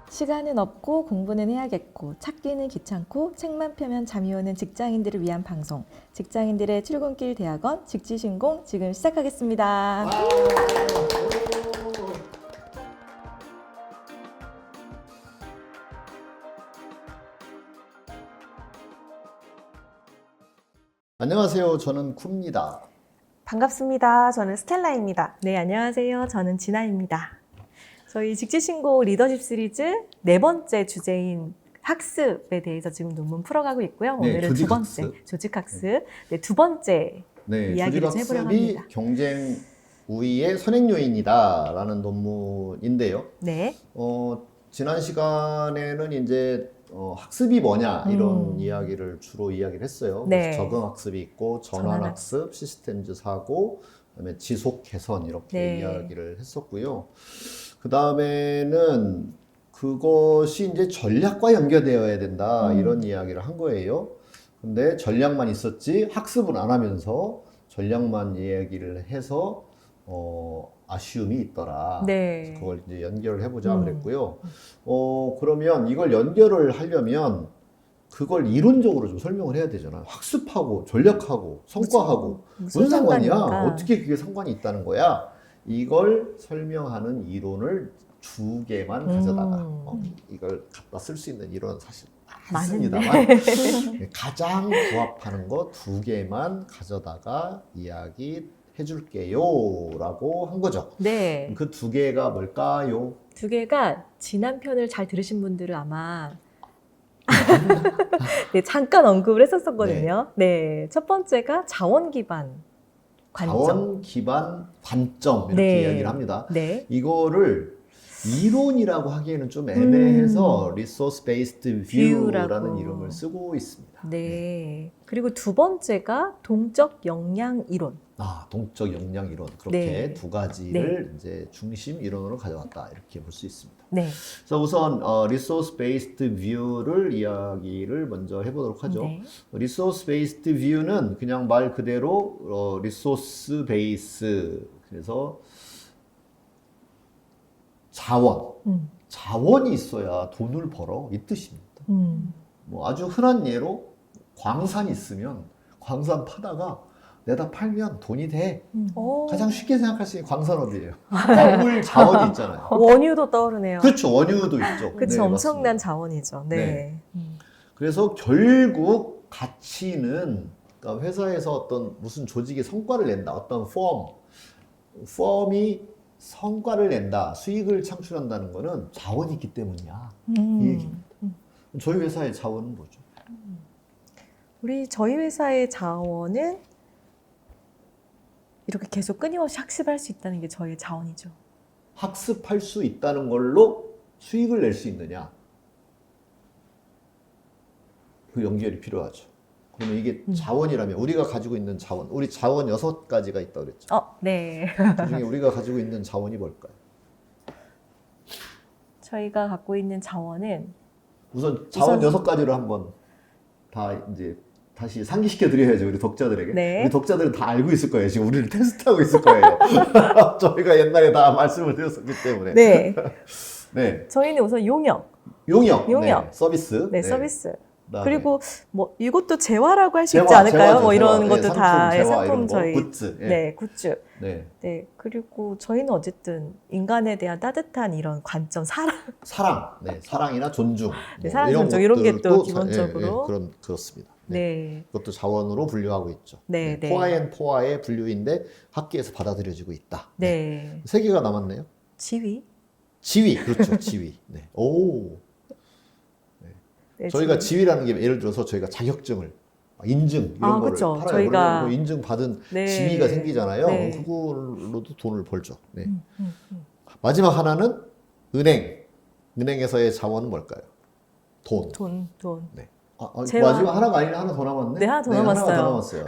시간은 없고 공부는 해야겠고 찾기는 귀찮고 책만 펴면 잠이 오는 직장인들을 위한 방송 직장인들의 출근길 대학원 직지신공 지금 시작하겠습니다. 안녕하세요. 저는 쿠입니다. 반갑습니다. 저는 스텔라입니다. 네, 안녕하세요. 저는 진아입니다. 저희 직지신공 리더십 시리즈 네 번째 주제인 학습에 대해서 지금 논문 풀어가고 있고요. 네, 오늘은 두 번째 조직학습, 네, 두 번째 이야기를 좀 해보려고 조직학습이 합니다. 경쟁 우위의 선행 요인이다라는 논문인데요. 네, 지난 시간에는 이제 학습이 뭐냐 이런 이야기를 주로 이야기를 했어요. 네. 그래서 적응 학습이 있고 전환 학습, 시스템즈 사고, 그다음에 지속 개선 이렇게 네. 이야기를 했었고요. 그 다음에는 그것이 이제 전략과 연결되어야 된다 이런 이야기를 한 거예요. 근데 전략만 있었지 학습은 안 하면서 전략만 이야기를 해서 아쉬움이 있더라. 네. 그걸 이제 연결을 해보자 그랬고요. 그러면 이걸 연결을 하려면 그걸 이론적으로 좀 설명을 해야 되잖아요. 학습하고 전략하고 성과하고 무슨 상관이야? 상관입니까? 어떻게 그게 상관이 있다는 거야? 이걸 설명하는 이론을 두 개만 가져다가 이걸 갖다 쓸 수 있는 이론은 사실 많습니다만 가장 부합하는 거 두 개만 가져다가 이야기 해줄게요 라고 한 거죠. 네. 그 두 개가 뭘까요? 두 개가 지난 편을 잘 들으신 분들은 아마 네, 잠깐 언급을 했었거든요. 네. 첫 번째가 자원 기반 관점. 자원 기반 관점 이렇게 네. 이야기를 합니다. 네. 이거를 이론이라고 하기에는 좀 애매해서 Resource Based View라는 View라고. 이름을 쓰고 있습니다. 네. 그리고 두 번째가 동적 역량 이론. 동적 역량 이론 그렇게 네. 두 가지를 이제 중심 이론으로 가져왔다 이렇게 볼 수 있습니다. 네. 그래서 우선 Resource Based View를 이야기를 먼저 해보도록 하죠. 네. Resource Based View는 그냥 말 그대로 Resource Base 그래서 자원이 있어야 돈을 벌어 이 뜻입니다. 뭐 아주 흔한 예로 광산이 있으면 광산 파다가 내다 팔면 돈이 돼. 가장 쉽게 생각할 수 있는 광산업이에요. 광물 자원이 있잖아요. 원유도 떠오르네요. 그렇죠. 원유도 있죠. 그치, 네, 엄청난 맞습니다. 자원이죠. 네. 네. 그래서 결국 가치는 그러니까 회사에서 어떤 무슨 조직이 성과를 낸다. 어떤 펌이 성과를 낸다. 수익을 창출한다는 거는 자원이 있기 때문이야. 이 얘기입니다. 저희 회사의 자원은 뭐죠? 저희 회사의 자원은 이렇게 계속 끊임없이 학습할 수 있다는 게 저희의 자원이죠. 학습할 수 있다는 걸로 수익을 낼 수 있느냐? 그 연결이 필요하죠. 그러면 이게 자원이라면 우리가 가지고 있는 자원, 우리 자원 6가지가 있다고 그랬죠. 네. 그중에 우리가 가지고 있는 자원이 뭘까요? 저희가 갖고 있는 자원은 우선 자원 6가지를 한번 다 이제 다시 상기시켜 드려야죠, 우리 독자들에게. 네. 우리 독자들은 다 알고 있을 거예요. 지금 우리를 테스트하고 있을 거예요. 저희가 옛날에 다 말씀을 드렸었기 때문에. 네. 네. 저희는 우선 용역. 용역. 용역. 네. 서비스. 네, 서비스. 그다음에 그리고 뭐 이것도 재화라고 할 수 있지 재화, 않을까요? 재화죠, 뭐 이런 재화. 것도 네, 다 상품, 재화 상품 이런 거, 저희 굿즈. 예. 네, 굿즈. 네. 네. 그리고 저희는 어쨌든 인간에 대한 따뜻한 이런 관점, 사랑. 네, 사랑이나 존중. 네, 사랑, 존중 이런 게 또 기본적으로 그렇습니다. 네. 그것도 자원으로 분류하고 있죠. 네, 네. 포아의 분류인데 학계에서 받아들여지고 있다. 네. 3개가 남았네요. 지위. 지위, 그렇죠. 지위. 네. 오. 네, 저희가 지위라는 게 예를 들어서 저희가 자격증을 인증 이런 거를 그쵸. 팔아요. 저희가- 그러면 인증 받은 네. 지위가 생기잖아요. 네. 그걸로도 돈을 벌죠. 네. 마지막 하나는 은행에서의 자원은 뭘까요? 돈. 돈. 네. 재화. 마지막 하나가 아니라 하나 더 남았네. 네, 하나 더 하나가 남았어요. 더 남았어요.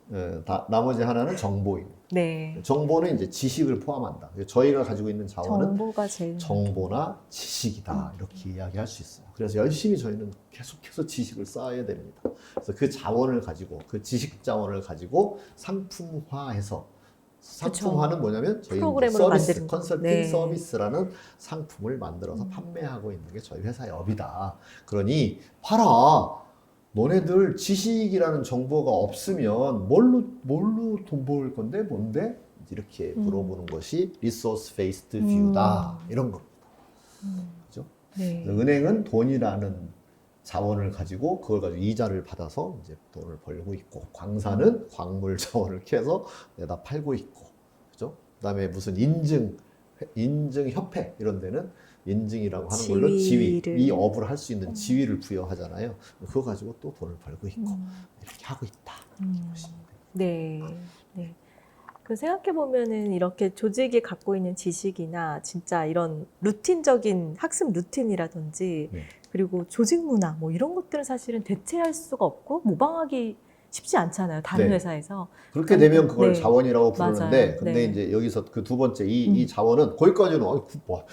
네. 나머지 하나는 정보입니다. 네. 정보는 이제 지식을 포함한다. 저희가 가지고 있는 자원은 정보가 제일 정보나 지식이다 이렇게 이야기할 수 있어요. 그래서 열심히 저희는 계속해서 지식을 쌓아야 됩니다. 그래서 그 자원을 가지고 그 지식 자원을 가지고 상품화해서 상품화는 뭐냐면 저희 프로그램으로 서비스, 만드는 거. 컨설팅 네. 서비스라는 상품을 만들어서 판매하고 있는 게 저희 회사의 업이다. 그러니 봐라. 너네들 지식이라는 정보가 없으면 뭘로 돈 벌 건데 뭔데? 이렇게 물어보는 것이 리소스 베이스드 뷰다. 이런 겁니다. 그죠? 네. 은행은 돈이라는 자원을 가지고 그걸 가지고 이자를 받아서 이제 돈을 벌고 있고, 광산은 광물 자원을 캐서 내다 팔고 있고, 그죠? 그다음에 무슨 인증협회 이런 데는 인증이라고 하는 걸로 지위, 지위를. 이 업을 할 수 있는 지위를 부여하잖아요. 그거 가지고 또 돈을 벌고 있고 이렇게 하고 있다. 네. 네. 그 생각해 보면은 이렇게 조직이 갖고 있는 지식이나 진짜 이런 루틴적인 학습 루틴이라든지 네. 그리고 조직 문화 뭐 이런 것들은 사실은 대체할 수가 없고 모방하기 쉽지 않잖아요. 다른 네. 회사에서. 그렇게 되면 그걸 네. 자원이라고 부르는데, 맞아요. 근데 네. 이제 여기서 그 두 번째 이 자원은 거기까지는 그걸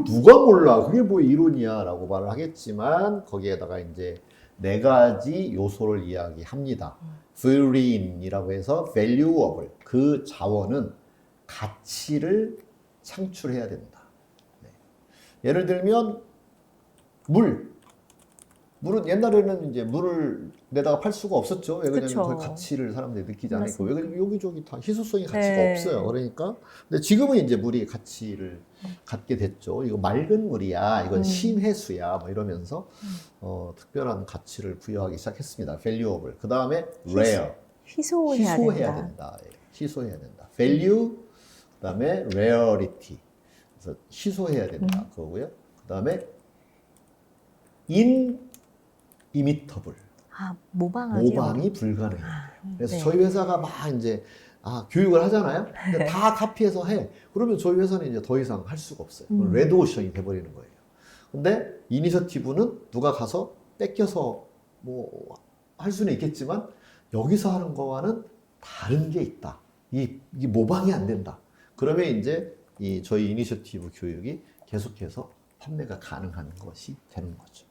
누가 몰라? 그게 뭐 이론이야라고 말을 하겠지만 거기에다가 이제 네 가지 요소를 이야기합니다. Value이라고 해서 valuable, 그 자원은 가치를 창출해야 된다. 네. 예를 들면 물은 옛날에는 이제 물을 내다가 팔 수가 없었죠. 왜 그러냐면 그쵸. 그 가치를 사람들이 느끼지 않으니까. 왜 맞습니다. 그러냐면 여기저기 다 희소성이 가치가 네. 없어요. 그러니까. 근데 지금은 이제 물이 가치를 갖게 됐죠. 이거 맑은 물이야. 이건 심해수야. 뭐 이러면서 특별한 가치를 부여하기 시작했습니다. valuable. 그 다음에 rare. 희소해야 된다. 된다. 예, 희소해야 된다. value, 그 다음에 rarity. 그래서 희소해야 된다. 그거고요. 그 다음에 inimitable. 아, 모방하기요. 모방이 불가능해요. 그래서 네. 저희 회사가 막 이제 교육을 하잖아요. 근데 다 카피해서 해. 그러면 저희 회사는 이제 더 이상 할 수가 없어요. 레드오션이 돼버리는 거예요. 근데 이니셔티브는 누가 가서 뺏겨서 뭐 할 수는 있겠지만 여기서 하는 거와는 다른 게 있다. 이게 모방이 안 된다. 그러면 이제 이 저희 이니셔티브 교육이 계속해서 판매가 가능한 것이 되는 거죠.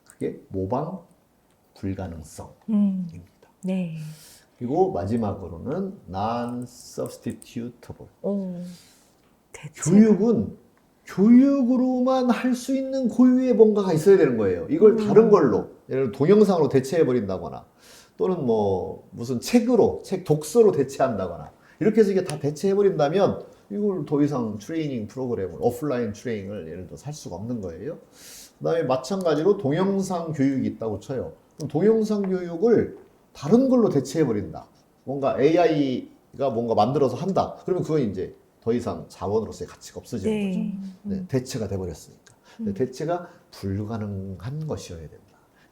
그게 모방 불가능성입니다. 네. 그리고 마지막으로는 non-substitutable. 대체. 교육은 교육으로만 할 수 있는 고유의 뭔가가 있어야 되는 거예요. 이걸 다른 걸로, 예를 들어 동영상으로 대체해 버린다거나 또는 뭐 무슨 책으로, 책 독서로 대체한다거나 이렇게 해서 이게 다 대체해 버린다면 이걸 더 이상 트레이닝 프로그램을, 오프라인 트레이닝을 예를 들어서 할 수가 없는 거예요. 그 다음에 마찬가지로 동영상 교육이 있다고 쳐요. 그럼 동영상 교육을 다른 걸로 대체해 버린다. 뭔가 AI가 뭔가 만들어서 한다. 그러면 그건 이제 더 이상 자원으로서의 가치가 없어지는 네. 거죠. 네, 대체가 돼 버렸으니까. 대체가 불가능한 것이어야 된다.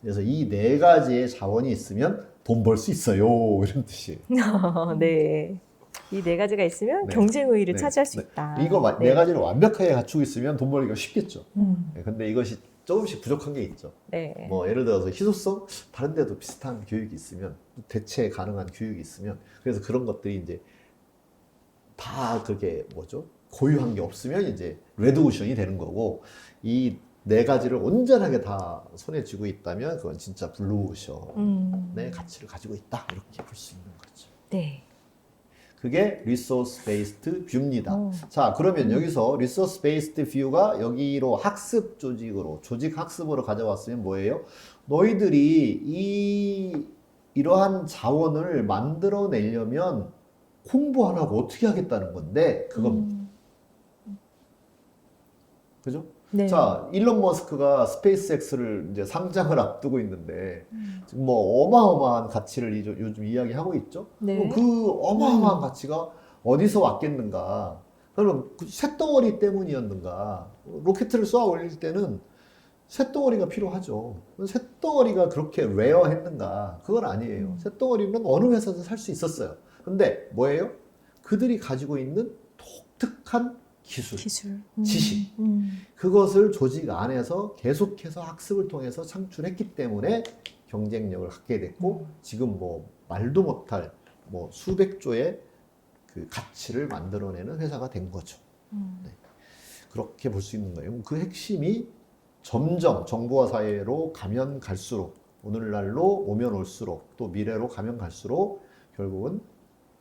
그래서 이 네 가지의 자원이 있으면 돈 벌 수 있어요. 이런 뜻이에요. 네. 이 네 가지가 있으면 네. 경쟁 우위를 네. 차지할 수 네. 있다. 이거 네. 네 가지를 완벽하게 갖추고 있으면 돈 벌기가 쉽겠죠. 음. 네, 근데 이것이 조금씩 부족한 게 있죠. 네. 뭐 예를 들어서 희소성 다른 데도 비슷한 교육이 있으면 대체 가능한 교육이 있으면 그래서 그런 것들이 이제 다 그렇게 뭐죠? 고유한 게 없으면 이제 레드오션이 되는 거고 이 네 가지를 온전하게 다 손에 쥐고 있다면 그건 진짜 블루오션의 가치를 가지고 있다 이렇게 볼 수 있는 거죠. 네. 그게 리소스 베이스드 뷰입니다. 오. 자, 그러면 여기서 리소스 베이스드 뷰가 여기로 학습 조직으로, 조직 학습으로 가져왔으면 뭐예요? 너희들이 이러한 자원을 만들어내려면 공부 안 하고 어떻게 하겠다는 건데, 그건, 그죠? 네. 자, 일론 머스크가 스페이스X를 이제 상장을 앞두고 있는데, 지금 뭐 어마어마한 가치를 요즘 이야기하고 있죠? 네. 그럼 그 어마어마한 가치가 어디서 왔겠는가? 그러면 그 쇳덩어리 때문이었는가? 로켓을 쏘아 올릴 때는 쇳덩어리가 필요하죠. 쇳덩어리가 그렇게 레어했는가? 그건 아니에요. 쇳덩어리는 어느 회사도 살 수 있었어요. 근데 뭐예요? 그들이 가지고 있는 독특한 기술. 지식. 그것을 조직 안에서 계속해서 학습을 통해서 창출했기 때문에 경쟁력을 갖게 됐고 지금 뭐 말도 못할 뭐 수백 조의 그 가치를 만들어내는 회사가 된 거죠. 네. 그렇게 볼 수 있는 거예요. 그 핵심이 점점 정보화 사회로 가면 갈수록 오늘날로 오면 올수록 또 미래로 가면 갈수록 결국은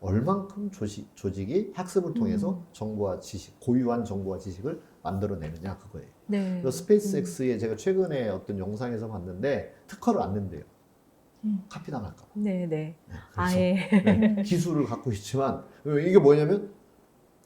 얼만큼 조직이 학습을 통해서 정보와 지식, 고유한 정보와 지식을 만들어내느냐 그거예요. 네. 그래서 스페이스X에 제가 최근에 어떤 영상에서 봤는데 특허를 안 낸대요. 카피 당할까 봐. 네, 네. 네, 그래서 아예. 네, 기술을 갖고 있지만 이게 뭐냐면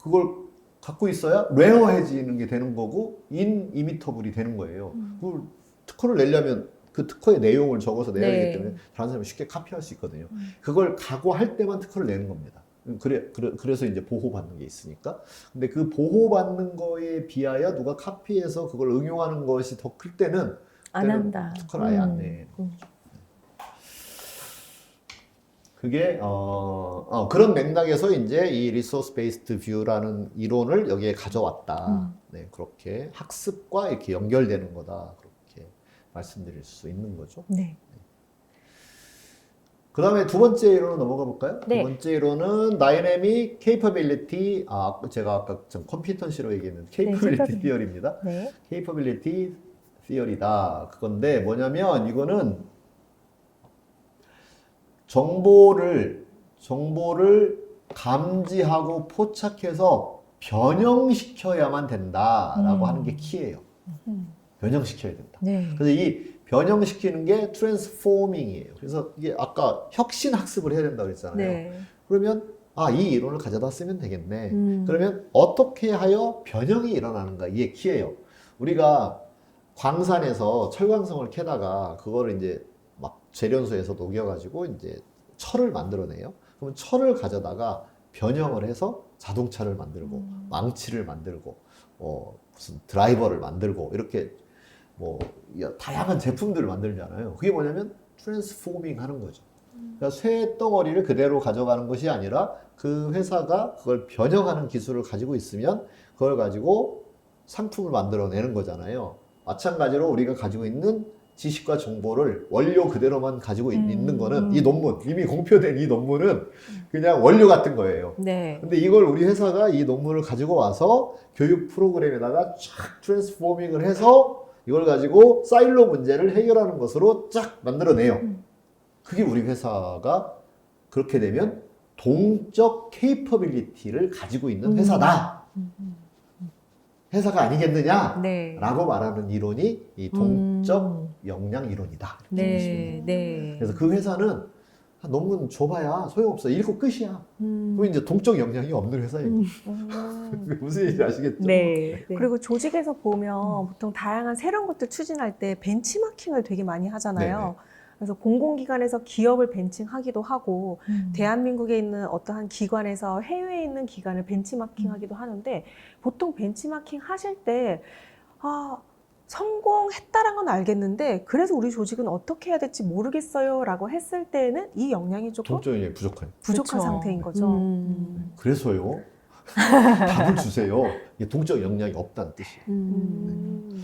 그걸 갖고 있어야 레어해지는 게 되는 거고 인이미터블이 되는 거예요. 그걸 특허를 내려면 그 특허의 내용을 적어서 내야 네. 되기 때문에 다른 사람이 쉽게 카피할 수 있거든요. 그걸 각오할 때만 특허를 내는 겁니다. 그래서 이제 보호받는 게 있으니까. 근데 그 보호받는 거에 비하여 누가 카피해서 그걸 응용하는 것이 더 클 때는 안 한다. 특허를 아예 안 내. 그게 그런 맥락에서 이제 이 리소스 베이스드 뷰라는 이론을 여기에 가져왔다. 네, 그렇게 학습과 이렇게 연결되는 거다. 그렇게 말씀드릴 수 있는 거죠. 네. 그 다음에 두 번째 이론으로 넘어가 볼까요? 네. 두 번째 이론은 다이내믹 케이퍼빌리티, 제가 아까 좀 컴피턴시로 얘기했는 케이퍼빌리티 티어리입니다. 네. 케이퍼빌리티 티어리다. 그건데 뭐냐면 이거는 정보를 감지하고 포착해서 변형시켜야만 된다라고 하는 게 키예요. 변형시켜야 된다. 네. 그래서 이 변형시키는 게 트랜스포밍이에요. 그래서 이게 아까 혁신 학습을 해야 된다고 그랬잖아요. 네. 그러면 이 이론을 가져다 쓰면 되겠네. 그러면 어떻게 하여 변형이 일어나는가 이게 키예요. 우리가 광산에서 철광석을 캐다가 그거를 이제 막 재련소에서 녹여가지고 이제 철을 만들어내요. 그러면 철을 가져다가 변형을 해서 자동차를 만들고 망치를 만들고 무슨 드라이버를 만들고 이렇게 뭐 다양한 제품들을 만들잖아요. 그게 뭐냐면 트랜스포밍 하는 거죠. 그러니까 쇠 덩어리를 그대로 가져가는 것이 아니라 그 회사가 그걸 변형하는 기술을 가지고 있으면 그걸 가지고 상품을 만들어내는 거잖아요. 마찬가지로 우리가 가지고 있는 지식과 정보를 원료 그대로만 가지고 있는 거는 이 논문, 이미 공표된 이 논문은 그냥 원료 같은 거예요. 네. 근데 이걸 우리 회사가 이 논문을 가지고 와서 교육 프로그램에다가 쫙 트랜스포밍을 해서 이걸 가지고 사일로 문제를 해결하는 것으로 쫙 만들어내요. 그게 우리 회사가 그렇게 되면 동적 케이퍼빌리티를 가지고 있는 회사다. 회사가 아니겠느냐? 네. 라고 말하는 이론이 이 동적 역량 이론이다. 이렇게 보시면 돼요. 네. 네. 그래서 그 회사는 논문 줘봐야 소용없어. 읽고 끝이야. 그럼 이제 동적 역량이 없는 회사예요. 무슨 얘기인지 아시겠죠? 네. 네. 그리고 조직에서 보면 보통 다양한 새로운 것들 추진할 때 벤치마킹을 되게 많이 하잖아요. 네네. 그래서 공공기관에서 기업을 벤칭하기도 하고 대한민국에 있는 어떠한 기관에서 해외에 있는 기관을 벤치마킹하기도 하는데 보통 벤치마킹 하실 때 성공했다란 건 알겠는데 그래서 우리 조직은 어떻게 해야 될지 모르겠어요 라고 했을 때는 이 역량이 조금 동적 역량이 부족한. 부족한 그쵸. 상태인 거죠. 그래서요. 답을 주세요. 이게 동적 역량이 없다는 뜻이에요.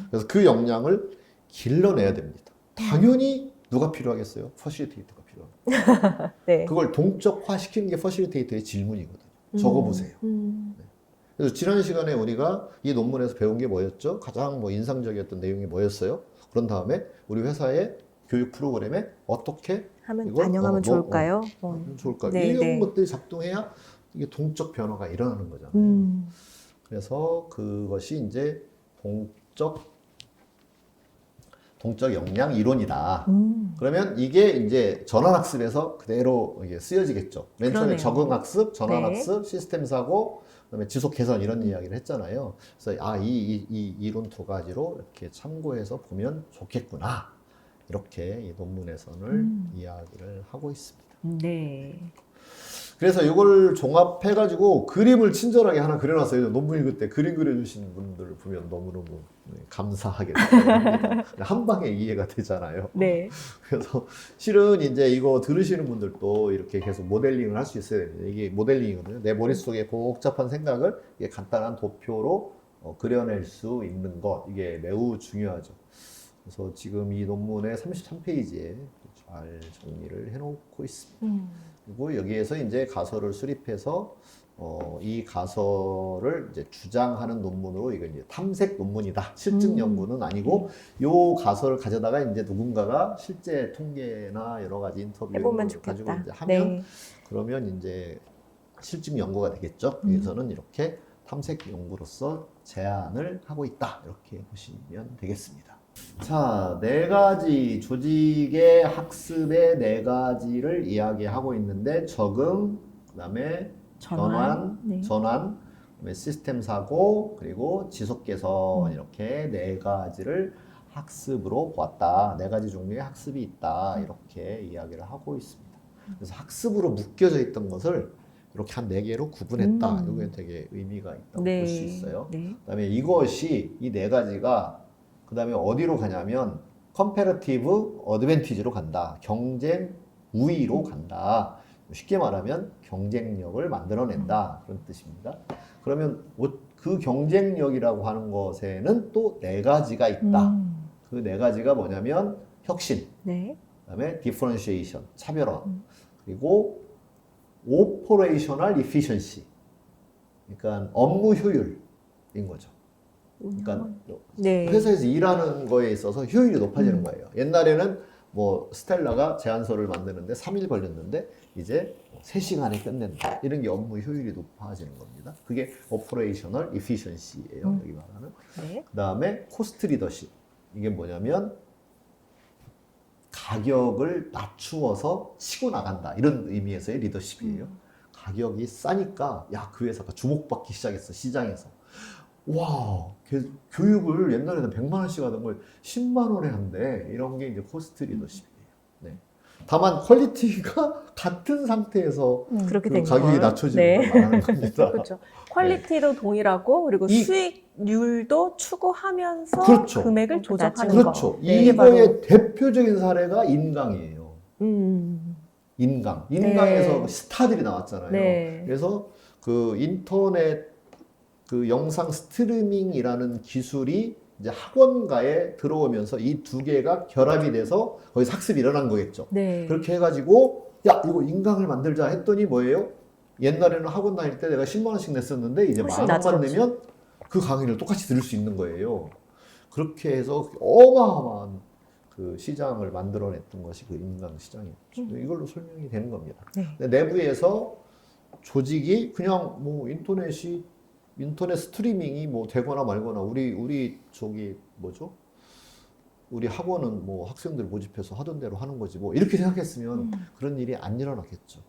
그래서 그 역량을 길러내야 됩니다. 당연히 누가 필요하겠어요? 퍼실리테이터가 필요합니다. 네. 그걸 동적화 시키는 게 퍼실리테이터의 질문이거든요. 적어보세요. 그래서 지난 시간에 우리가 이 논문에서 배운 게 뭐였죠? 가장 인상적이었던 내용이 뭐였어요? 그런 다음에 우리 회사의 교육 프로그램에 어떻게 하면 이걸 반영하면 좋을까요? 좋을까요? 네, 이런 네. 것들이 작동해야 이게 동적 변화가 일어나는 거잖아요. 그래서 그것이 이제 동적 역량 이론이다. 그러면 이게 이제 전환학습에서 그대로 이게 쓰여지겠죠. 맨 처음에 그러네요. 적응학습, 전환학습, 시스템 사고, 그다음에 지속 개선 이런 이야기를 했잖아요. 그래서 이 이론 두 가지로 이렇게 참고해서 보면 좋겠구나. 이렇게 이 논문에서는 이야기를 하고 있습니다. 네. 그래서 이걸 종합해가지고 그림을 친절하게 하나 그려놨어요. 논문 읽을 때 그림 그려주신 분들을 보면 너무너무 감사하게 생각합니다. 한 방에 이해가 되잖아요. 네. 그래서 실은 이제 이거 들으시는 분들도 이렇게 계속 모델링을 할 수 있어야 됩니다. 이게 모델링이거든요. 내 머릿속에 복잡한 생각을 이게 간단한 도표로 그려낼 수 있는 것, 이게 매우 중요하죠. 그래서 지금 이 논문의 33페이지에 잘 정리를 해놓고 있습니다. 그리고 여기에서 이제 가설을 수립해서 이 가설을 이제 주장하는 논문으로 이거 이제 탐색 논문이다. 실증 연구는 아니고 요 가설을 가져다가 이제 누군가가 실제 통계나 여러 가지 인터뷰 해보면 가지고 좋겠다. 이제 하면 네. 그러면 이제 실증 연구가 되겠죠. 여기서는 이렇게 탐색 연구로서 제안을 하고 있다. 이렇게 보시면 되겠습니다. 자, 네 가지 조직의 학습의 네 가지를 이야기하고 있는데 적응, 그다음에 변환, 네. 전환, 그다음에 시스템 사고, 그리고 지속 개선 이렇게 네 가지를 학습으로 보았다. 네 가지 종류의 학습이 있다. 이렇게 이야기를 하고 있습니다. 그래서 학습으로 묶여져 있던 것을 이렇게 한 네 개로 구분했다. 이게 되게 의미가 있다고 네. 볼 수 있어요. 네. 그다음에 이것이 이 네 가지가 그다음에 어디로 가냐면 컴패러티브 어드밴티지로 간다. 경쟁 우위로 간다. 쉽게 말하면 경쟁력을 만들어낸다. 그런 뜻입니다. 그러면 그 경쟁력이라고 하는 것에는 또 네 가지가 있다. 그 네 가지가 뭐냐면 혁신, 네. 그다음에 differentiation, 차별화, 그리고 operational efficiency, 그러니까 업무 효율인 거죠. 그러니까 네. 회사에서 일하는 거에 있어서 효율이 높아지는 거예요. 옛날에는 뭐 스텔라가 제안서를 만드는데 3일 걸렸는데 이제 3시간에 끝낸다. 이런 게 업무 효율이 높아지는 겁니다. 그게 operational efficiency예요. 여기 말하는. 네. 그다음에 cost leadership. 이게 뭐냐면 가격을 낮추어서 치고 나간다. 이런 의미에서의 리더십이에요. 가격이 싸니까 야, 그 회사가 주목받기 시작했어. 시장에서. 와, 교육을 옛날에는 100만 원씩 하던 걸 10만 원에 한대. 이런 게 이제 코스트 리더십이에요. 네. 다만 퀄리티가 같은 상태에서 그렇게 그 된 가격이 걸. 낮춰지는 네. 걸 말하는 겁니다. 그렇죠. 퀄리티도 동일하고 그리고 이- 수익률도 추구하면서 그렇죠. 금액을 조정하는 거. 그렇죠. 네. 이거의 대표적인 사례가 인강이에요. 음. 인강. 인강에서 네. 스타들이 나왔잖아요. 네. 그래서 그 인터넷 그 영상 스트리밍이라는 기술이 이제 학원가에 들어오면서 이 두 개가 결합이 돼서 거기서 학습이 일어난 거겠죠. 네. 그렇게 해가지고 야, 이거 인강을 만들자 했더니 뭐예요? 옛날에는 학원 다닐 때 내가 10만 원씩 냈었는데 이제 훨씬 10,000원만 낮아졌죠. 내면 그 강의를 똑같이 들을 수 있는 거예요. 그렇게 해서 어마어마한 그 시장을 만들어냈던 것이 그 인강 시장이었죠. 이걸로 설명이 되는 겁니다. 네. 근데 내부에서 조직이 그냥 뭐 인터넷 스트리밍이 뭐 되거나 말거나 우리 저기 뭐죠? 우리 학원은 뭐 학생들 모집해서 하던 대로 하는 거지 뭐 이렇게 생각했으면 그런 일이 안 일어났겠죠.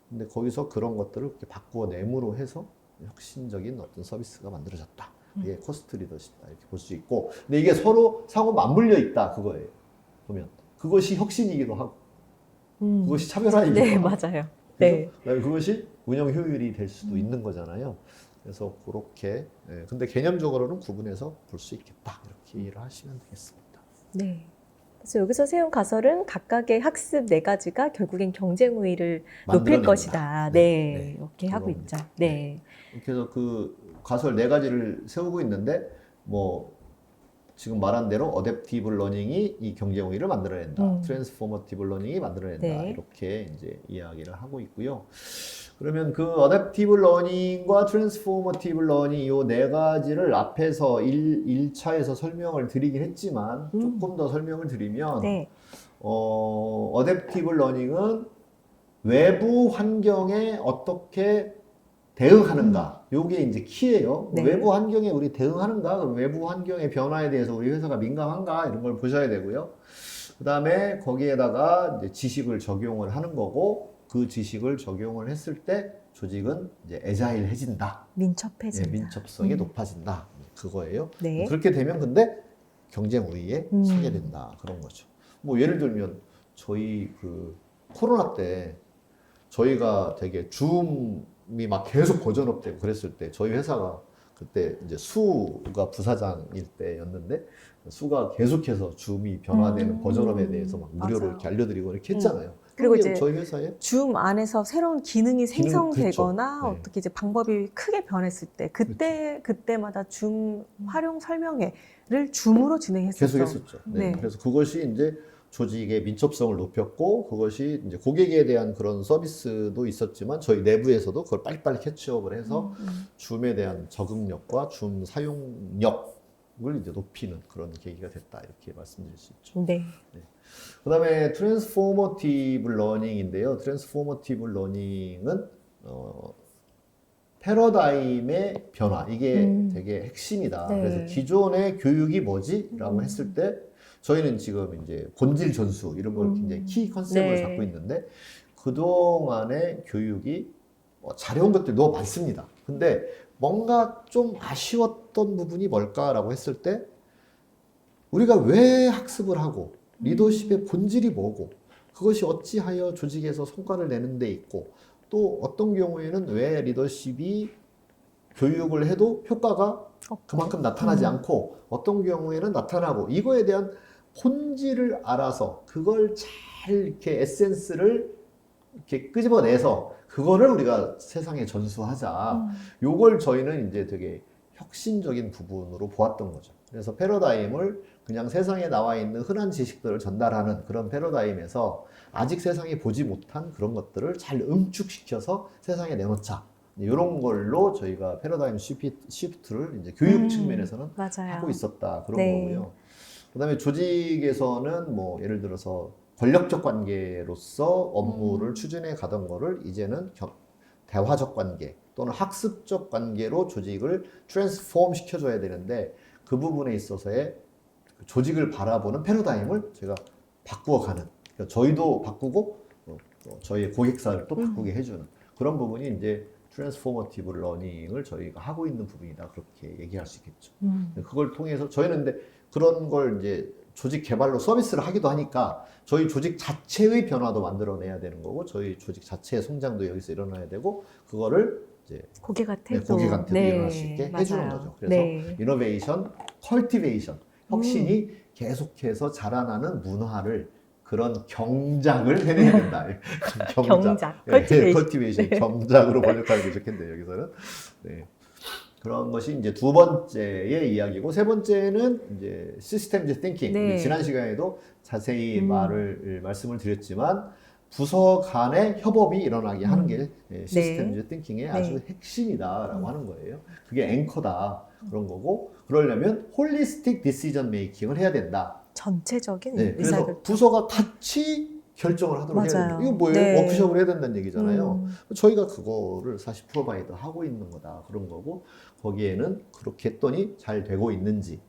근데 거기서 그런 것들을 이렇게 바꾸어 내므로 해서 혁신적인 어떤 서비스가 만들어졌다. 이게 코스트 리더십이다 이렇게 볼 수 있고, 근데 이게 서로 상호 맞물려 있다 그거예요. 보면 그것이 혁신이기도 하고 그것이 차별화이기도 네, 하고 맞아요. 그래서 네. 그다음에 그것이 운영 효율이 될 수도 있는 거잖아요. 그래서 그렇게 근데 개념적으로는 구분해서 볼 수 있겠다 이렇게 이해를 하시면 되겠습니다. 네. 그래서 여기서 세운 가설은 각각의 학습 네 가지가 결국엔 경쟁 우위를 높일 만들어낸다. 것이다. 네, 네. 네. 이렇게 하고 그겁니다. 있죠. 네. 그래서 그 가설 네 가지를 세우고 있는데 뭐 지금 말한 대로 어댑티브 러닝이 이 경쟁 우위를 만들어낸다. 트랜스포머티브 러닝이 만들어낸다. 네. 이렇게 이제 이야기를 하고 있고요. 그러면 그 어댑티브 러닝과 트랜스포머티브 러닝 이 네 가지를 앞에서 1차에서 설명을 드리긴 했지만 조금 더 설명을 드리면 네. 어댑티브 러닝은 외부 환경에 어떻게 대응하는가. 요게 이제 키예요. 네. 외부 환경에 우리 대응하는가? 그럼 외부 환경의 변화에 대해서 우리 회사가 민감한가? 이런 걸 보셔야 되고요. 그 다음에 거기에다가 이제 지식을 적용을 하는 거고, 그 지식을 적용을 했을 때 조직은 이제 애자일해진다. 민첩해진다. 민첩성이 높아진다. 그거예요. 네. 그렇게 되면 근데 경쟁 우위에 서게 된다. 그런 거죠. 뭐 예를 들면 저희 그 코로나 때 저희가 되게 줌이 막 계속 버전업되고 그랬을 때 저희 회사가 그때 이제 수가 부사장일 때였는데 수가 계속해서 줌이 변화되는 버전업에 대해서 막 무료로 맞아요. 이렇게 알려드리고 이렇게 했잖아요. 그리고 그게 이제 저희 회사에 줌 안에서 새로운 기능이 생성되거나 그렇죠. 네. 어떻게 이제 방법이 크게 변했을 때 그때마다 줌 활용 설명회를 줌으로 진행했었죠. 계속 했었죠. 네. 네. 그래서 그것이 이제 조직의 민첩성을 높였고 그것이 이제 고객에 대한 그런 서비스도 있었지만 저희 내부에서도 그걸 빨리빨리 캐치업을 해서 줌에 대한 적응력과 줌 사용력을 이제 높이는 그런 계기가 됐다 이렇게 말씀드릴 수 있죠. 네. 그 다음에 트랜스포머티브 러닝인데요. 트랜스포머티브 러닝은 패러다임의 변화, 이게 되게 핵심이다. 네. 그래서 기존의 교육이 뭐지? 라고 했을 때 저희는 지금 이제 본질 전수 이런 걸 굉장히 키 컨셉을 네. 잡고 있는데 그동안의 교육이 잘해온 것들이 너무 많습니다. 근데 뭔가 좀 아쉬웠던 부분이 뭘까라고 했을 때 우리가 왜 학습을 하고 리더십의 본질이 뭐고 그것이 어찌하여 조직에서 성과를 내는 데 있고 또 어떤 경우에는 왜 리더십이 교육을 해도 효과가 그만큼 나타나지 않고 어떤 경우에는 나타나고 이거에 대한 본질을 알아서 그걸 잘 이렇게 에센스를 이렇게 끄집어내서 그거를 우리가 세상에 전수하자. 요걸 저희는 이제 되게 혁신적인 부분으로 보았던 거죠. 그래서 패러다임을 그냥 세상에 나와 있는 흔한 지식들을 전달하는 그런 패러다임에서 아직 세상에 보지 못한 그런 것들을 잘 응축시켜서 세상에 내놓자. 이런 걸로 저희가 패러다임 시프트를 이제 교육 측면에서는 맞아요. 하고 있었다. 그런 네. 거고요. 그 다음에 조직에서는 뭐 예를 들어서 권력적 관계로서 업무를 추진해 가던 거를 이제는 대화적 관계 또는 학습적 관계로 조직을 트랜스폼 시켜줘야 되는데 그 부분에 있어서의 조직을 바라보는 패러다임을 제가 바꾸어가는 그러니까 저희도 바꾸고 저희의 고객사를 또 바꾸게 해주는 그런 부분이 이제 트랜스포머티브 러닝을 저희가 하고 있는 부분이다 그렇게 얘기할 수 있겠죠. 그걸 통해서 저희는 근데 그런 걸 이제 조직 개발로 서비스를 하기도 하니까 저희 조직 자체의 변화도 만들어내야 되는 거고 저희 조직 자체의 성장도 여기서 일어나야 되고 그거를 이제 고객한테도 고객한테도 일어날 수 있게 해주는 거죠. 그래서 이노베이션, 컬티베이션, 혁신이 계속해서 자라나는 문화를 그런 경작을 해내야 된다. 경작, 컬티베이션, 경작으로 번역하는 게 좋겠네요. 여기서는. 네. 그런 것이 이제 두 번째의 이야기고 세 번째는 이제 시스템즈 띵킹. 네. 지난 시간에도 자세히 말씀을 드렸지만 부서 간의 협업이 일어나게 하는 게 시스템즈 띵킹의 아주 핵심이다라고 하는 거예요. 그게 앵커다 그런 거고 그러려면 홀리스틱 디시전 메이킹을 해야 된다. 전체적인 네, 그래서 의사결정. 부서가 같이 결정을 하도록 해야 맞아요. 된다. 이거 뭐예요? 네. 워크숍을 해야 된다는 얘기잖아요. 저희가 그거를 사실 프로바이드 하고 있는 거다 그런 거고 거기에는 그렇게 했더니 잘 되고 있는지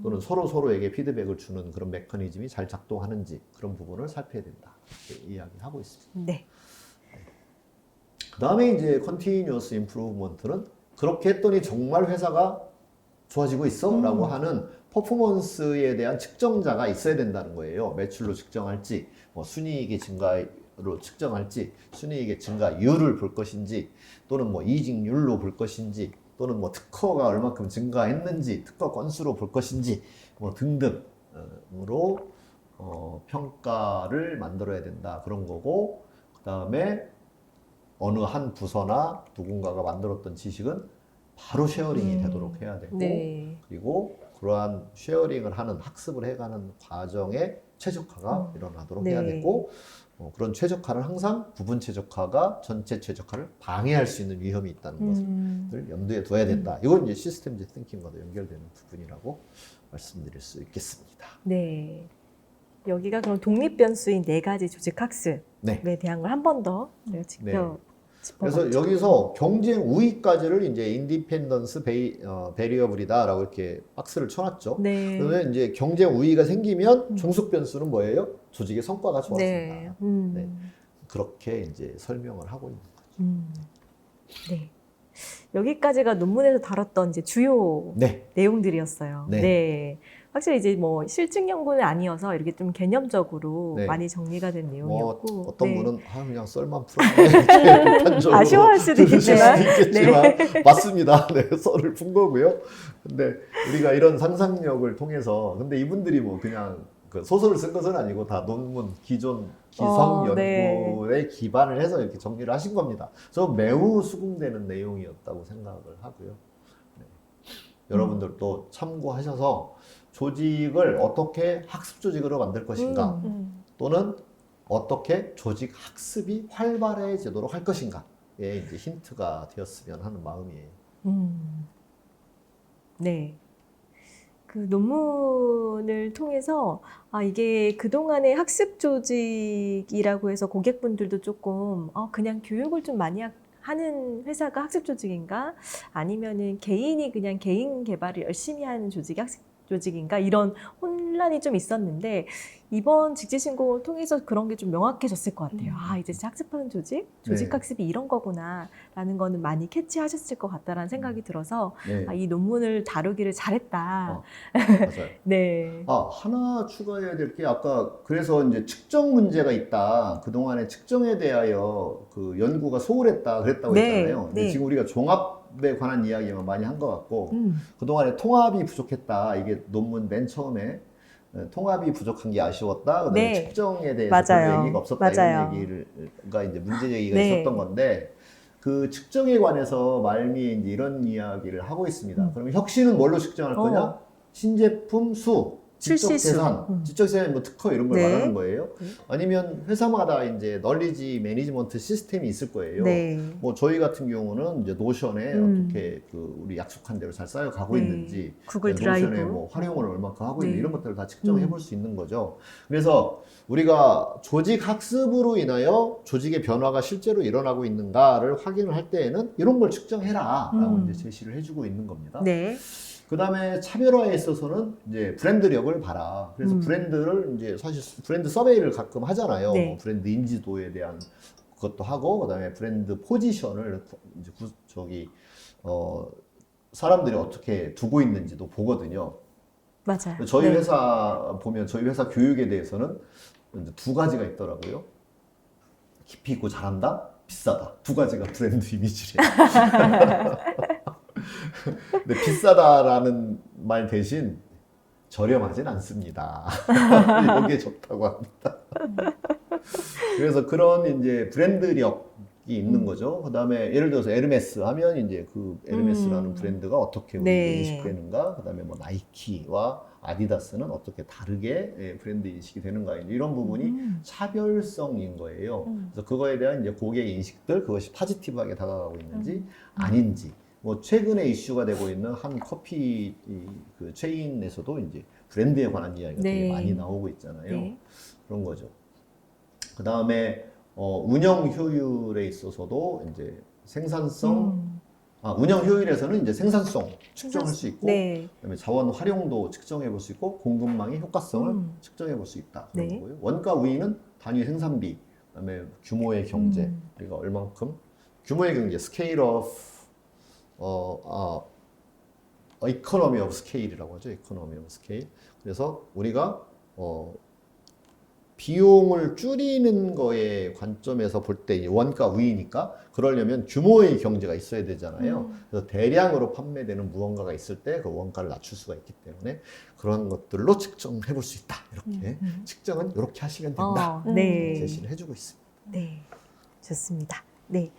또는 서로에게 피드백을 주는 그런 메커니즘이 잘 작동하는지 그런 부분을 살펴야 된다 이렇게 이야기하고 있습니다. 네. 그 다음에 이제 컨티뉴어스 임프루브먼트는 그렇게 했더니 정말 회사가 좋아지고 있어? 라고 하는 퍼포먼스에 대한 측정자가 있어야 된다는 거예요. 매출로 측정할지 뭐 순이익의 증가로 측정할지 순이익의 증가율을 볼 것인지 또는 뭐 이직률로 볼 것인지 또는 뭐 특허가 얼마큼 증가했는지 특허 건수로 볼 것인지 뭐 등등으로 평가를 만들어야 된다 그런 거고 그 다음에 어느 한 부서나 누군가가 만들었던 지식은 바로 쉐어링이 되도록 해야 되고 네. 그리고 그러한 쉐어링을 하는 학습을 해가는 과정에 최적화가 일어나도록 해야 되고 그런 최적화는 항상 부분 최적화가 전체 최적화를 방해할 수 있는 위험이 있다는 것을 염두에 둬야 된다. 이건 이제 시스템즈 띵킹과도 연결되는 부분이라고 말씀드릴 수 있겠습니다. 네. 여기가 그럼 독립변수인 4가지 조직 학습에 네. 대한 걸 한 번 더 제가 짚어봤죠. 그래서 여기서 경쟁 우위까지를 이제 인디펜던스 베리어블이다라고 이렇게 박스를 쳐놨죠. 네. 그러면 이제 경쟁 우위가 생기면 종속 변수는 뭐예요? 조직의 성과가 좋아진다. 네. 그렇게 이제 설명을 하고 있는 거죠. 네. 여기까지가 논문에서 다뤘던 이제 주요 네. 내용들이었어요. 네. 네. 확실히 이제 뭐 실증 연구는 아니어서 이렇게 좀 개념적으로 네. 많이 정리가 된 뭐 내용이었고 어떤 네. 분은 그냥 썰만 풀었네 이렇게 아쉬워할 수도 들으실 있겠지만. 수도 있겠지만 맞습니다. 네, 썰을 푼 거고요. 근데 우리가 이런 상상력을 통해서 근데 이분들이 뭐 그냥 그 소설을 쓴 것은 아니고 다 논문 기존 기성 연구에 기반을 해서 이렇게 정리를 하신 겁니다. 저 매우 수긍되는 내용이었다고 생각을 하고요. 네. 여러분들도 참고하셔서 조직을 어떻게 학습 조직으로 만들 것인가 또는 어떻게 조직 학습이 활발해지도록 할 것인가에 이제 힌트가 되었으면 하는 마음이에요. 네. 그 논문을 통해서 이게 그동안의 학습 조직이라고 해서 고객분들도 조금 그냥 교육을 좀 많이 하는 회사가 학습 조직인가? 아니면은 개인이 그냥 개인 개발을 열심히 하는 조직이 학습 조직인가? 이런 혼란이 좀 있었는데 이번 직지신공을 통해서 그런 게 좀 명확해졌을 것 같아요. 아, 이제 학습하는 조직? 조직 네. 학습이 이런 거구나 라는 거는 많이 캐치하셨을 것 같다라는 생각이 들어서 네. 이 논문을 다루기를 잘했다. 맞아요. 네. 하나 추가해야 될 게 아까 그래서 이제 측정 문제가 있다. 그동안에 측정에 대하여 그 연구가 소홀했다 그랬다고 네, 했잖아요. 근데 네. 지금 우리가 종합에 관한 이야기만 많이 한 것 같고 그동안에 통합이 부족했다. 이게 논문 맨 처음에 통합이 부족한 게 아쉬웠다. 그다음에 네. 측정에 대해서 맞아요. 별 얘기가 없었다. 맞아요. 이런 얘기가 이제 문제 제기가 네. 있었던 건데 그 측정에 관해서 말미에 이제 이런 이야기를 하고 있습니다. 그러면 혁신은 뭘로 측정할 거냐? 신제품 수, 지적 출시 수. 재산, 지적 재산 뭐 특허 이런 걸 네. 말하는 거예요. 아니면 회사마다 이제 널리지 매니지먼트 시스템이 있을 거예요. 네. 뭐 저희 같은 경우는 이제 노션에 어떻게 그 우리 약속한 대로 잘 쌓여가고 네. 있는지, 구글 노션에 드라이브. 뭐 활용을 얼마큼 하고 있는지 네. 이런 것들을 다 측정해 볼 수 있는 거죠. 그래서 우리가 조직 학습으로 인하여 조직의 변화가 실제로 일어나고 있는가를 확인을 할 때에는 이런 걸 측정해라라고 이제 제시를 해주고 있는 겁니다. 네. 그 다음에 차별화에 있어서는 이제 브랜드력을 봐라. 그래서 브랜드를 이제 사실 브랜드 서베이를 가끔 하잖아요. 네. 뭐 브랜드 인지도에 대한 것도 하고, 그 다음에 브랜드 포지션을 이제 사람들이 어떻게 두고 있는지도 보거든요. 맞아요. 저희 네. 회사 보면 저희 회사 교육에 대해서는 이제 두 가지가 있더라고요. 깊이 있고 잘한다, 비싸다. 두 가지가 브랜드 이미지래요. 근데 비싸다라는 말 대신 저렴하진 않습니다. 이게 좋다고 합니다. 그래서 그런 이제 브랜드력이 있는 거죠. 그 다음에 예를 들어서 에르메스 하면 이제 그 에르메스라는 브랜드가 어떻게 우리에게 네. 인식되는가, 그 다음에 뭐 나이키와 아디다스는 어떻게 다르게 브랜드 인식이 되는가, 이런 부분이 차별성인 거예요. 그래서 그거에 대한 이제 고객 인식들, 그것이 포지티브하게 다가가고 있는지 아닌지. 뭐 최근에 이슈가 되고 있는 한 커피 그 체인에서도 이제 브랜드에 관한 이야기가 네. 되게 많이 나오고 있잖아요. 네. 그런 거죠. 그 다음에 운영 효율에 있어서도 이제 생산성, 운영 효율에서는 이제 생산성 측정할 수 있고, 네. 그다음에 자원 활용도 측정해 볼 수 있고, 공급망의 효과성을 측정해 볼 수 있다. 그런 네. 거고요. 원가 우위는 단위 생산비, 그다음에 규모의 경제, 우리가 얼만큼 규모의 경제, 스케일 오브 이코노미 오브 스케일이라고 하죠. 이코노미 오브 스케일. 그래서 우리가 비용을 줄이는 거의 관점에서 볼 때 원가 우위니까 그러려면 규모의 경제가 있어야 되잖아요. 그래서 대량으로 판매되는 무언가가 있을 때 그 원가를 낮출 수가 있기 때문에 그런 것들로 측정해 볼 수 있다. 이렇게 측정은 이렇게 하시면 된다. 네. 제시를 해주고 있습니다. 네. 좋습니다. 네.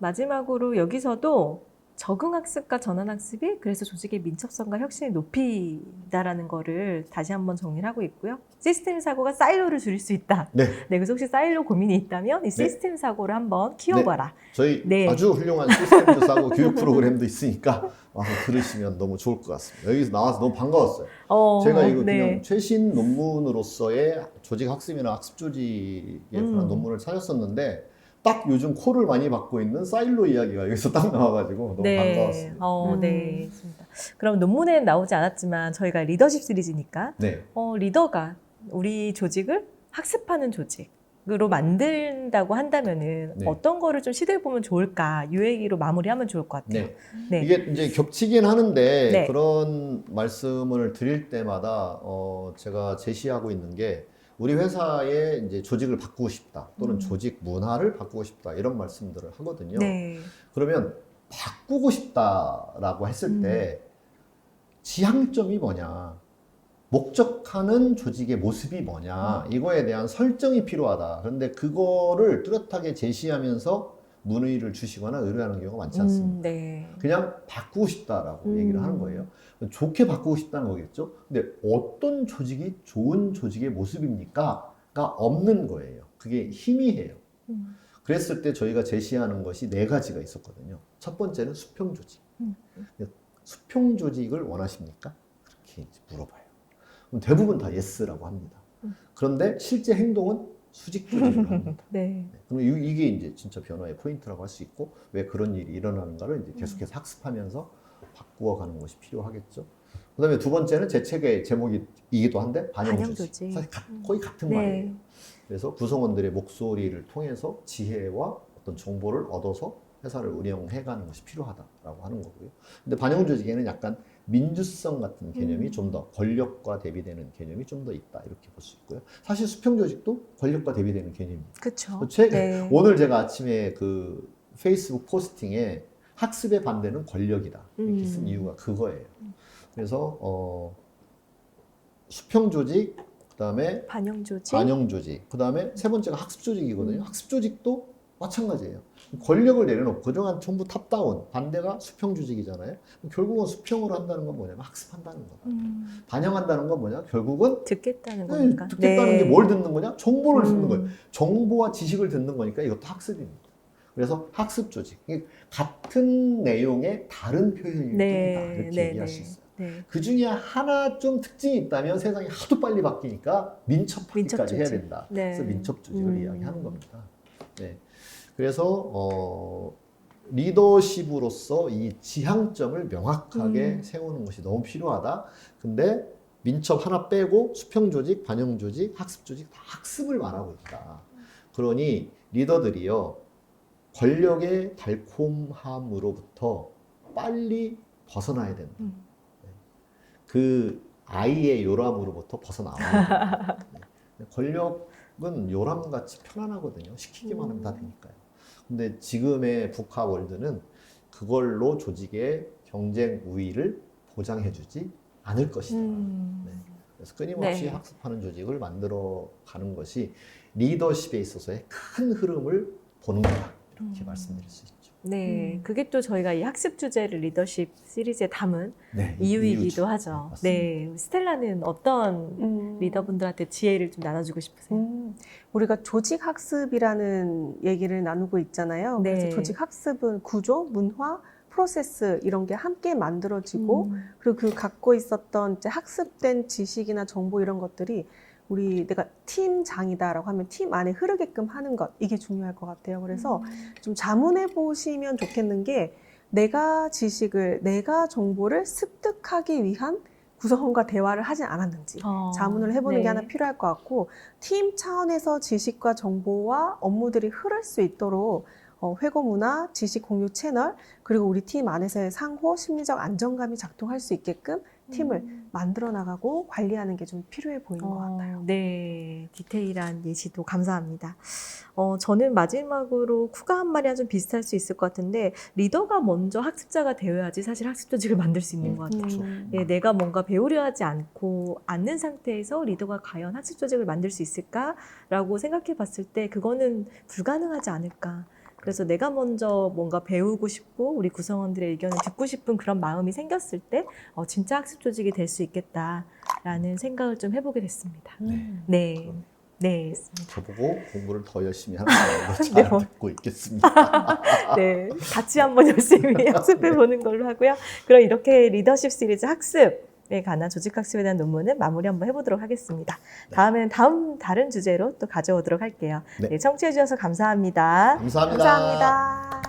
마지막으로 여기서도 적응학습과 전환학습이 그래서 조직의 민첩성과 혁신을 높이다라는 거를 다시 한번 정리를 하고 있고요. 시스템 사고가 사일로를 줄일 수 있다. 네. 네, 그래서 혹시 사일로 고민이 있다면 이 시스템 사고를 한번 키워봐라. 저희 네. 아주 훌륭한 시스템도 싸고 교육 프로그램도 있으니까 와서 들으시면 너무 좋을 것 같습니다. 여기서 나와서 너무 반가웠어요. 제가 이거 네. 그냥 최신 논문으로서의 조직 학습이나 학습 조직에 관한 논문을 찾았었는데 딱 요즘 콜을 많이 받고 있는 사일로 이야기가 여기서 딱 나와가지고 너무 반가웠습니다. 네, 좋습니다. 그럼 논문에는 나오지 않았지만 저희가 리더십 시리즈니까 네. 리더가 우리 조직을 학습하는 조직으로 만든다고 한다면은 네. 어떤 거를 좀 시도해 보면 좋을까? UA기로 마무리하면 좋을 것 같아요. 네. 네. 이게 이제 겹치긴 하는데 네. 그런 말씀을 드릴 때마다 제가 제시하고 있는 게 우리 회사의 이제 조직을 바꾸고 싶다 또는 조직 문화를 바꾸고 싶다 이런 말씀들을 하거든요. 네. 그러면 바꾸고 싶다라고 했을 때 지향점이 뭐냐, 목적하는 조직의 모습이 뭐냐, 이거에 대한 설정이 필요하다. 그런데 그거를 뚜렷하게 제시하면서 문의를 주시거나 의뢰하는 경우가 많지 않습니다. 네. 그냥 바꾸고 싶다라고 얘기를 하는 거예요. 좋게 바꾸고 싶다는 거겠죠. 근데 어떤 조직이 좋은 조직의 모습입니까? 가 없는 거예요. 그게 희미해요. 그랬을 때 저희가 제시하는 것이 4가지가 있었거든요. 첫 번째는 수평 조직. 수평 조직을 원하십니까? 그렇게 이제 물어봐요. 그럼 대부분 다 예스라고 합니다. 그런데 실제 행동은 수직 조직을 합니다. 네. 그럼 이게 이제 진짜 변화의 포인트라고 할 수 있고 왜 그런 일이 일어나는가를 이제 계속해서 학습하면서 바꾸어가는 것이 필요하겠죠. 그다음에 두 번째는 제 책의 제목이기도 한데 반영조직. 반영조직. 사실 거의 같은 네. 말이에요. 그래서 구성원들의 목소리를 통해서 지혜와 어떤 정보를 얻어서 회사를 운영해가는 것이 필요하다라고 하는 거고요. 근데 반영조직에는 약간 민주성 같은 개념이 좀 더 권력과 대비되는 개념이 좀 더 있다 이렇게 볼 수 있고요. 사실 수평조직도 권력과 대비되는 개념입니다. 그렇죠. 네. 오늘 제가 아침에 그 페이스북 포스팅에 학습의 반대는 권력이다 이렇게 쓴 이유가 그거예요. 그래서 수평조직, 그다음에 반영조직. 반영조직, 그다음에 세 번째가 학습조직이거든요. 학습조직도 마찬가지예요. 권력을 내려놓고 그동안 전부 탑다운, 반대가 수평조직이잖아요. 결국은 수평으로 한다는 건 뭐냐면 학습한다는 거다. 반영한다는 건 뭐냐? 결국은 듣겠다는 거니까. 듣겠다는 게 뭘 듣는 거냐? 정보를 듣는 거예요. 음. 정보와 지식을 듣는 거니까 이것도 학습입니다. 그래서 학습조직. 이게 같은 내용의 다른 표현일 뿐이다. 이렇게 얘기할 수 있어요. 네. 그 중에 하나 좀 특징이 있다면 세상이 하도 빨리 바뀌니까 민첩하기까지 해야 민첩조직. 된다. 네. 그래서 민첩조직을 이야기하는 겁니다. 네. 그래서 리더십으로서 이 지향점을 명확하게 세우는 것이 너무 필요하다. 근데 민첩 하나 빼고 수평조직, 반영조직, 학습조직 다 학습을 말하고 있다. 그러니 리더들이요. 권력의 달콤함으로부터 빨리 벗어나야 된다. 그 아이의 요람으로부터 벗어나와야 된다. 네. 권력은 요람같이 편안하거든요. 시키기만 하면 다 되니까요. 근데 지금의 북하 월드는 그걸로 조직의 경쟁 우위를 보장해주지 않을 것이다. 네. 그래서 끊임없이 네. 학습하는 조직을 만들어 가는 것이 리더십에 있어서의 큰 흐름을 보는 거다. 이렇게 말씀드릴 수 있죠. 네, 그게 또 저희가 이 학습 주제를 리더십 시리즈에 담은 네, 이유이기도 이유죠. 하죠. 맞습니다. 네, 스텔라는 어떤 리더분들한테 지혜를 좀 나눠주고 싶으세요? 우리가 조직 학습이라는 얘기를 나누고 있잖아요. 네. 그래서 조직 학습은 구조, 문화, 프로세스 이런 게 함께 만들어지고 그리고 그 갖고 있었던 이제 학습된 지식이나 정보 이런 것들이 내가 팀장이다라고 하면 팀 안에 흐르게끔 하는 것 이게 중요할 것 같아요. 그래서 좀 자문해 보시면 좋겠는 게 내가 지식을, 내가 정보를 습득하기 위한 구성원과 대화를 하진 않았는지 자문을 해보는 네. 게 하나 필요할 것 같고 팀 차원에서 지식과 정보와 업무들이 흐를 수 있도록 회고 문화, 지식 공유 채널 그리고 우리 팀 안에서의 상호 심리적 안정감이 작동할 수 있게끔 팀을 만들어 나가고 관리하는 게 좀 필요해 보이는 것 같아요. 네, 디테일한 예시도 감사합니다. 저는 마지막으로 쿠가 한 말이랑 좀 비슷할 수 있을 것 같은데 리더가 먼저 학습자가 되어야지 사실 학습 조직을 만들 수 있는 것 같아요. 그렇죠. 예, 내가 뭔가 배우려 하지 않는 상태에서 리더가 과연 학습 조직을 만들 수 있을까라고 생각해 봤을 때 그거는 불가능하지 않을까. 그래서 내가 먼저 뭔가 배우고 싶고 우리 구성원들의 의견을 듣고 싶은 그런 마음이 생겼을 때 진짜 학습 조직이 될 수 있겠다라는 생각을 좀 해보게 됐습니다. 네, 네, 저보고 공부를 더 열심히 하는 거라고 잘 듣고 있겠습니다. 네, 같이 한번 열심히 학습해 보는 걸로 하고요. 그럼 이렇게 리더십 시리즈 학습에 관한 조직 학습에 대한 논문은 마무리 한번 해보도록 하겠습니다. 다음에는 다른 주제로 또 가져오도록 할게요. 네. 네, 청취해 주셔서 감사합니다. 감사합니다. 감사합니다.